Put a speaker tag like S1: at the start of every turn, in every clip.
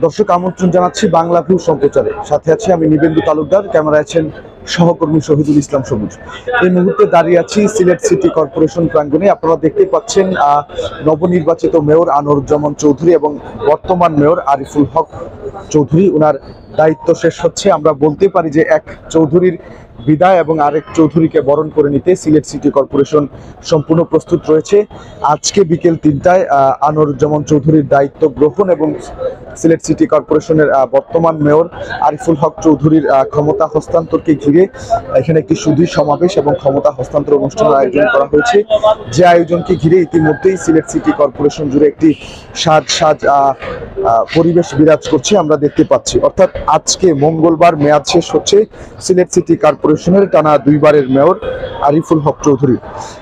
S1: দর্শক আমন্ত্রণ জানাচ্ছি বাংলাভিউ সম্প্রচারে। সাথে আছি আমি নিবেন্দু তালুকদার, ক্যামেরায় আছেন সহকর্মী শহীদুল ইসলাম সবুজ। এই মুহূর্তে দাঁড়িয়ে আছি সিলেট সিটি কর্পোরেশন প্রাঙ্গণে। আপনারা দেখতে পাচ্ছেন নবনির্বাচিত মেয়র আনোয়ারুজ্জামান চৌধুরী এবং বর্তমান মেয়র আরিফুল হক চৌধুরী, ওনার দায়িত্ব শেষ হচ্ছে। আমরা বলতে পারি যে এক চৌধুরীর বিদায় এবং আরেক চৌধুরীকে বরণ করে নিতে সিলেট সিটি কর্পোরেশন সম্পূর্ণ প্রস্তুত রয়েছে। আজকে বিকেল ৩টায় আনোয়ারুজ্জামান চৌধুরীর দায়িত্ব গ্রহণ এবং সিলেট সিটি কর্পোরেশনের বর্তমান মেয়র আরিফুল হক চৌধুরীর ক্ষমতা হস্তান্তরকে ঘিরে এখানে একটি সুধী সমাবেশ এবং ক্ষমতা হস্তান্তর অনুষ্ঠানের আয়োজন করা হয়েছে। যে আয়োজনকে ঘিরে ইতিমধ্যেই সিলেট সিটি কর্পোরেশন জুড়ে একটি সাজ পরিবেশ বিরাজ করছে আমরা দেখতে পাচ্ছি। অর্থাৎ আজকে মঙ্গলবার মেয়াদ শেষ হচ্ছে সিলেট সিটি কর্পোরেশনের টানা দুইবারের মেয়র আরিফুল হক চৌধুরী।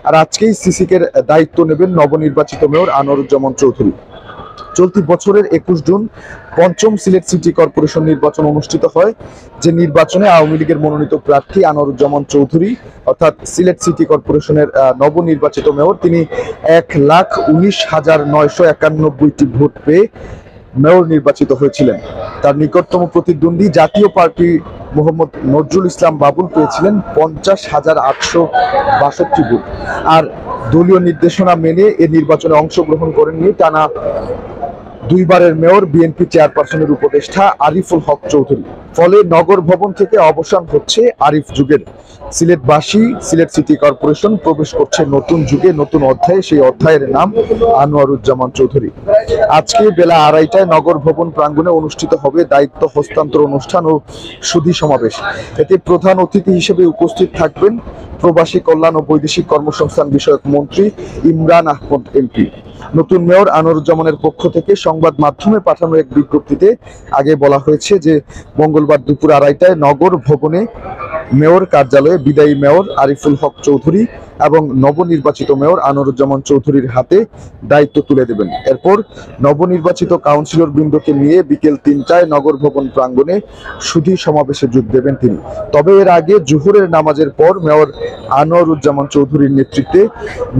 S1: আর আজকেই সিসিকের দায়িত্ব নেবেন নবনির্বাচিত মেয়র আনোয়ারুজ্জামান চৌধুরী। চলতি বছরের ২১ জুন পঞ্চম সিলেট সিটি কর্পোরেশন নির্বাচন অনুষ্ঠিত হয়। যে নির্বাচনে আওয়ামী লীগের মনোনীত প্রার্থী আনোয়ারুজ্জামান চৌধুরী অর্থাৎ সিলেট সিটি কর্পোরেশনের নবনির্বাচিত মেয়র, তিনি ১,১৯,৯৯১টি ভোট পেয়ে মেয়র নির্বাচিত হয়েছিলেন। তার নিকটতম প্রতিদ্বন্দ্বী জাতীয় পার্টি মোহাম্মদ নজরুল ইসলাম বাবুল পেয়েছিলেন ৫০,৮৬২ ভোট। আর দলীয় নির্দেশনা মেনে এ নির্বাচনে অংশগ্রহণ করেননি টানা দুইবারের মেয়র বিএনপি চেয়ারপারসনের উপদেষ্টা আরিফুল হক চৌধুরী। ফলে নগর ভবন থেকে অবসান হচ্ছে আরিফ যুগের। সিলেটবাসী, সিলেট সিটি কর্পোরেশন প্রবেশ করছে নতুন যুগে, নতুন অধ্যায়ে। সেই অধ্যায়ের নাম আনোয়ারুজ্জামান চৌধুরী। আজকে বেলা ২:৩০টায় নগর ভবন প্রাঙ্গণে অনুষ্ঠিত হবে দায়িত্ব হস্তান্তর অনুষ্ঠান ও সুধী সমাবেশ। এতে প্রধান অতিথি হিসেবে উপস্থিত থাকবেন প্রবাসী কল্যাণ ও বৈদেশিক কর্মসংস্থান বিষয়ক মন্ত্রী ইমরান আহমদ এমপি। নতুন মেয়র আনোয়ারুজ্জামানের পক্ষ থেকে সংবাদ মাধ্যমে পাঠানো এক বিজ্ঞপ্তিতে আগে বলা হয়েছে যে মঙ্গলবার দুপুর ২:৩০টায় নগর ভবনে মেয়র কার্যালয়ে বিদায়ী মেয়র আরিফুল হক চৌধুরী এবং নবনির্বাচিত মেয়র আনোয়ারুজ্জামান চৌধুরীর হাতে দায়িত্ব তুলে দেবেন। এরপর নবনির্বাচিত কাউন্সিলর বৃন্দকে নিয়ে বিকেল ৩টায় নগর ভবন প্রাঙ্গণে সুধী সমাবেশে যোগ দেবেন তিনি। তবে এর আগে জোহরের নামাজের পর মেয়র আনোয়ারুজ্জামান চৌধুরীর নেতৃত্বে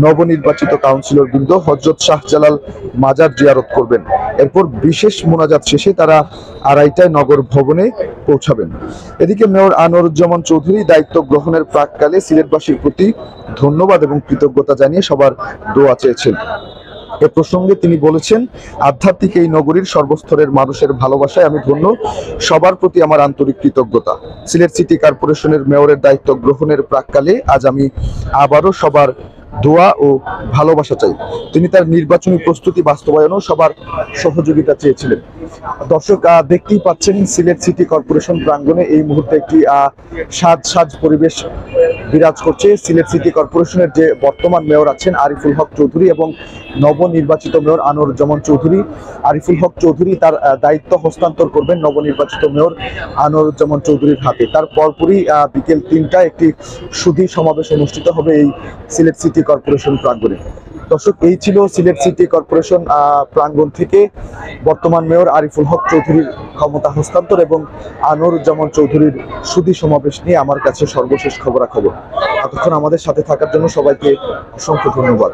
S1: নবনির্বাচিত কাউন্সিলর বৃন্দ হযরত শাহজালাল মাজার জিয়ারত করবেন। এরপর বিশেষ মোনাজাত শেষে তারা ২:৩০টায় নগর ভবনে পৌঁছাবেন। এদিকে মেয়র আনোয়ারুজ্জামান চৌধুরী দায়িত্ব গ্রহণের প্রাককালে সিলেটবাসীর প্রতি ধন্যবাদ এবং কৃতজ্ঞতা জানিয়ে সবার দোয়া চেয়েছেন। এ প্রসঙ্গে তিনি বলেছেন, আধ্যাত্মিক এই নগরীর সর্বস্তরের মানুষের ভালোবাসায় আমি ধন্য, সবার প্রতি আমার আন্তরিক কৃতজ্ঞতা। সিলেট সিটি কর্পোরেশনের মেয়রের দায়িত্ব গ্রহণের প্রাককালে আজ আমি আবারও সবার দোয়া ও ভালোবাসা চাই। তিনি তার নির্বাচনী প্রস্তুতি বাস্তবায়নেও সবার সহযোগিতা চেয়েছিলেন। দর্শক দেখতেই পাচ্ছেন সিলেট সিটি কর্পোরেশন প্রাঙ্গণে এই মুহূর্তে একটি সাজ পরিবেশ বিরাজ করছে। সিলেট সিটি কর্পোরেশনের যে বর্তমান মেয়র আছেন আরিফুল হক চৌধুরী এবং নবনির্বাচিত মেয়র আনোয়ারুজ্জামান চৌধুরী। আরিফুল হক চৌধুরী তার দায়িত্ব হস্তান্তর করবেন নবনির্বাচিত মেয়র আনোয়ারুজ্জামান চৌধুরীর হাতে। তার পরপরই বিকেল ৩টায় একটি সুধী সমাবেশ অনুষ্ঠিত হবে এই সিলেট সিটি কর্পোরেশন প্রাঙ্গণে। দর্শক, এই ছিল সিলেট সিটি কর্পোরেশন প্রাঙ্গণ থেকে বর্তমান মেয়র আরিফুল হক চৌধুরীর ক্ষমতা হস্তান্তর এবং আনোয়ারুজ্জামান চৌধুরীর সুধী সমাবেশ নিয়ে আমার কাছে সর্বশেষ খবরাখবর। এতক্ষণ আমাদের সাথে থাকার জন্য সবাইকে অসংখ্য ধন্যবাদ।